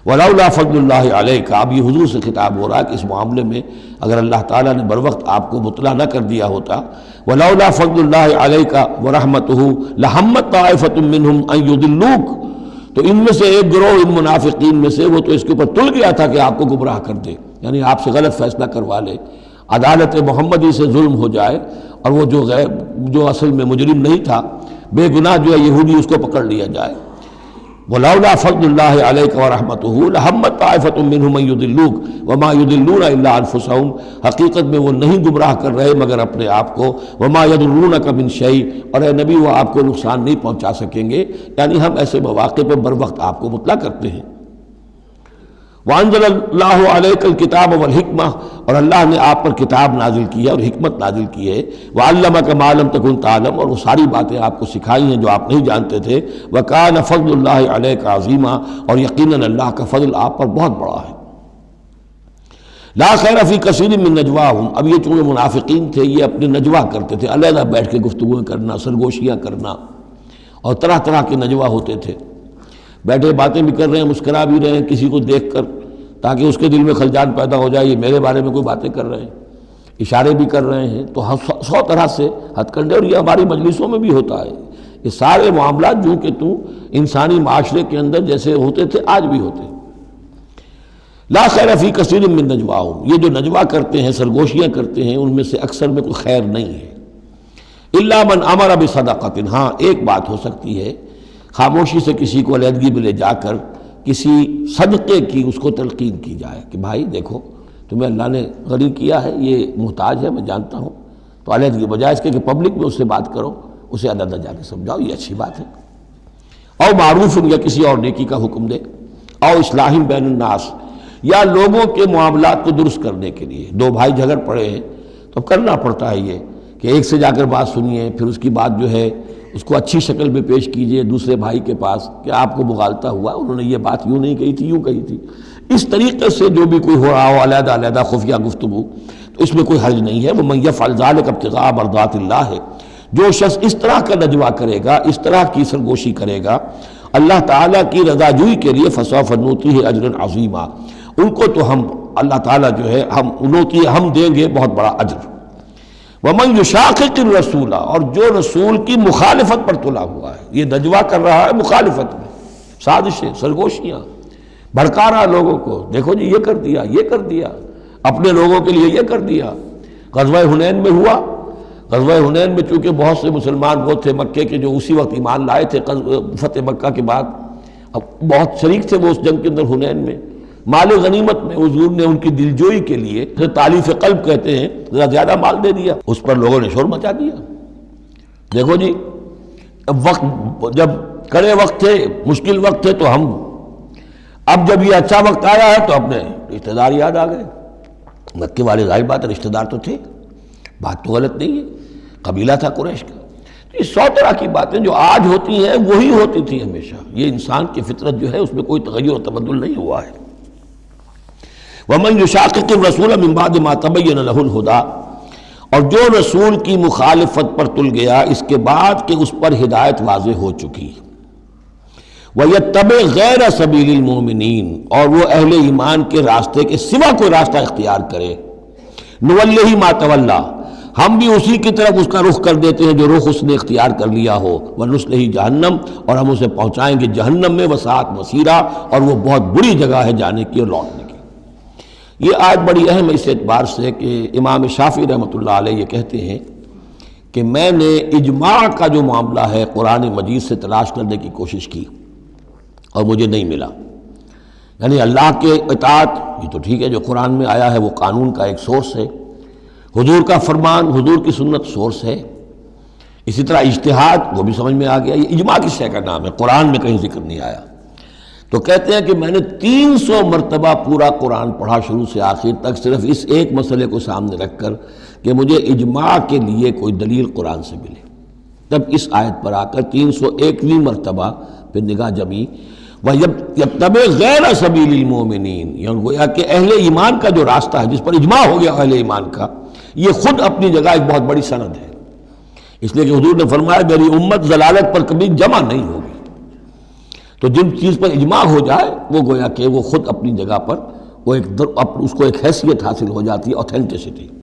ولولا فضل اللہ علیک، اب یہ حضور سے خطاب ہو رہا ہے کہ اس معاملے میں اگر اللہ تعالیٰ نے بروقت آپ کو مطلع نہ کر دیا ہوتا، ولولا فضل اللہ علیک ورحمتہ لہمت طائفۃ منہم ان یضلوک، تو ان میں سے ایک گروہ ان منافقین میں سے وہ تو اس کے اوپر تل گیا تھا کہ آپ کو گمراہ کر دے، یعنی آپ سے غلط فیصلہ کروا لے، عدالت محمدی سے ظلم ہو جائے، اور وہ جو اصل میں مجرم نہیں تھا، بے گناہ جو ہے یہودی، اس کو پکڑ لیا جائے۔ وَلَوْلَا فَضْلُ اللَّهِ عَلَيْكَ وَرَحْمَتُهُ لَهَمَّتْ طَائِفَةٌ مِّنْهُمْ أَن يُضِلُّوكَ وَمَا يُضِلُّونَ إِلَّا أَنفُسَهُمْ، حقیقت میں وہ نہیں گمراہ کر رہے مگر اپنے آپ کو، وَمَا يَضُرُّونَكَ مِن شَيْءٍ، اور اے نبی وہ آپ کو نقصان نہیں پہنچا سکیں گے، یعنی ہم ایسے مواقع پہ بر وقت آپ کو مطلع کرتے ہیں۔ وَأَنزَلَ اللَّهُ عَلَيْكَ الْكِتَابَ وَالْحِكْمَةَ، اور اللہ نے آپ پر کتاب نازل کی ہے اور حکمت نازل کی ہے، وَعَلَّمَكَ مَا لَمْ تَكُنْ تَعْلَمْ، اور وہ ساری باتیں آپ کو سکھائی ہیں جو آپ نہیں جانتے تھے، وَكَانَ فَضْلُ اللَّهِ عَلَيْكَ عَظِيمًا، اور یقیناً اللہ کا فضل آپ پر بہت بڑا ہے۔ لا خیر فی کثیر من نجواہم، اب یہ چونکہ منافقین تھے یہ اپنے نجوا کرتے تھے، علیحدہ بیٹھ کے گفتگویں کرنا، سرگوشیاں کرنا، اور طرح طرح کے نجوا ہوتے تھے، بیٹھے باتیں بھی کر رہے ہیں، مسکرا بھی رہے ہیں کسی کو دیکھ کر تاکہ اس کے دل میں خلجان پیدا ہو جائے، یہ میرے بارے میں کوئی باتیں کر رہے ہیں، اشارے بھی کر رہے ہیں، تو 100 طرح سے ہتھ کنڈے، اور یہ ہماری مجلسوں میں بھی ہوتا ہے، یہ سارے معاملات جو کہ انسانی معاشرے کے اندر جیسے ہوتے تھے آج بھی ہوتے ہیں۔ لا خیر فی کثیر من نجواہم، یہ جو نجوا کرتے ہیں، سرگوشیاں کرتے ہیں، ان میں سے اکثر میں کوئی خیر نہیں ہے۔ الا من امر بصدقۃ، ہاں ایک بات ہو سکتی ہے، خاموشی سے کسی کو علیحدگی میں لے جا کر کسی صدقے کی اس کو تلقین کی جائے کہ بھائی دیکھو تمہیں اللہ نے غنی کیا ہے، یہ محتاج ہے میں جانتا ہوں، تو علیحدگی بجائے اس کے کہ پبلک میں اس سے بات کرو، اسے علیحدہ جا کے سمجھاؤ، یہ اچھی بات ہے۔ او معروف، یا کسی اور نیکی کا حکم دے، او اصلاح بین الناس، یا لوگوں کے معاملات کو درست کرنے کے لیے، دو بھائی جھگڑ پڑے ہیں تو کرنا پڑتا ہے یہ کہ ایک سے جا کر بات سنیے، پھر اس کی بات جو ہے اس کو اچھی شکل میں پیش کیجئے دوسرے بھائی کے پاس کہ آپ کو مغالطہ ہوا، انہوں نے یہ بات یوں نہیں کہی تھی، یوں کہی تھی، اس طریقے سے جو بھی کوئی ہو رہا ہو علیحدہ علیحدہ خفیہ گفتگو، تو اس میں کوئی حرج نہیں ہے۔ وَمَن يَفْعَلْ ذَلِكَ ابْتِغَاءَ مَرْضَاتِ اللَّهِ، جو شخص اس طرح کا نجوا کرے گا، اس طرح کی سرگوشی کرے گا اللہ تعالیٰ کی رضا جوئی کے لیے، فَسَوْفَ نُؤْتِيهِ أَجْرًا عَظِيمًا، ان کو تو ہم اللہ تعالیٰ جو ہے ہم دیں گے بہت بڑا اجر۔ وَمَن يُشَاقِقِ الرَّسُولَ، اور جو رسول کی مخالفت پر تلا ہوا ہے، یہ نجوا کر رہا ہے مخالفت میں، سازشیں، سرگوشیاں، بھڑکا رہا لوگوں کو، دیکھو جی یہ کر دیا، یہ کر دیا، اپنے لوگوں کے لیے یہ کر دیا۔ غزوہ حنین میں ہوا، غزوہ حنین میں چونکہ بہت سے مسلمان وہ تھے مکے کے جو اسی وقت ایمان لائے تھے فتح مکہ کے بعد، اب بہت شریک تھے وہ اس جنگ کے اندر حنین میں، مال غنیمت میں حضور نے ان کی دلجوئی کے لیے، تالیف قلب کہتے ہیں، ذرا زیادہ مال دے دیا، اس پر لوگوں نے شور مچا دیا۔ دیکھو جی وقت جب کڑے وقت تھے، مشکل وقت تھے تو ہم، اب جب یہ اچھا وقت آیا ہے تو اپنے رشتہ دار یاد آ گئے۔ مکے والے ظاہر بات ہے رشتہ دار تو تھے، بات تو غلط نہیں ہے، قبیلہ تھا قریش کا۔ یہ 100 طرح کی باتیں جو آج ہوتی ہیں وہی ہوتی تھی ہمیشہ، یہ انسان کی فطرت جو ہے اس میں کوئی تغیر و تبدل نہیں ہوا ہے۔ وَمَن يُشَاقِقِ الرَّسُولَ مِن بَعْدِ مَا تَبَيَّنَ لَهُ الْهُدَىٰ، اور جو رسول کی مخالفت پر تل گیا اس کے بعد کہ اس پر ہدایت واضح ہو چکی، وَيَتَّبِعْ غَيْرَ سَبِيلِ الْمُؤْمِنِينَ، اور وہ اہل ایمان کے راستے کے سوا کوئی راستہ اختیار کرے، نُوَلِّهِ مَا تَوَلَّىٰ، ہم بھی اسی کی طرف اس کا رخ کر دیتے ہیں جو رخ اس نے اختیار کر لیا ہو، وَنُصْلِهِ جہنم، اور ہم اسے پہنچائیں گے جہنم میں، وَسَاءَتْ مَصِيرًا، اور وہ بہت بری جگہ ہے جانے کی اور لوٹنے کی۔ یہ آیت بڑی اہم ہے اس اعتبار سے کہ امام شافعی رحمۃ اللہ علیہ یہ کہتے ہیں کہ میں نے اجماع کا جو معاملہ ہے قرآن مجید سے تلاش کرنے کی کوشش کی اور مجھے نہیں ملا، یعنی اللہ کے اطاعت یہ تو ٹھیک ہے جو قرآن میں آیا ہے وہ قانون کا ایک سورس ہے، حضور کا فرمان، حضور کی سنت سورس ہے، اسی طرح اجتہاد وہ بھی سمجھ میں آ گیا، یہ اجماع کس شے کا نام ہے، قرآن میں کہیں ذکر نہیں آیا۔ تو کہتے ہیں کہ میں نے 300 مرتبہ پورا قرآن پڑھا شروع سے آخر تک، صرف اس ایک مسئلے کو سامنے رکھ کر کہ مجھے اجماع کے لیے کوئی دلیل قرآن سے ملے، تب اس آیت پر آ کر 301ویں مرتبہ پھر نگاہ جمی، وَيَتَّبِعْ غَيْرَ سَبِيلِ الْمُؤْمِنِينَ، یعنی گویا کہ اہل ایمان کا جو راستہ ہے جس پر اجماع ہو گیا اہل ایمان کا، یہ خود اپنی جگہ ایک بہت بڑی سند ہے، اس لیے کہ حضور نے فرمایا میری امت ضلالت پر کبھی جمع نہیں ہوگی۔ تو جن چیز پر اجماع ہو جائے وہ گویا کہ وہ خود اپنی جگہ پر وہ اس کو ایک حیثیت حاصل ہو جاتی ہے، اوتھینٹسٹی۔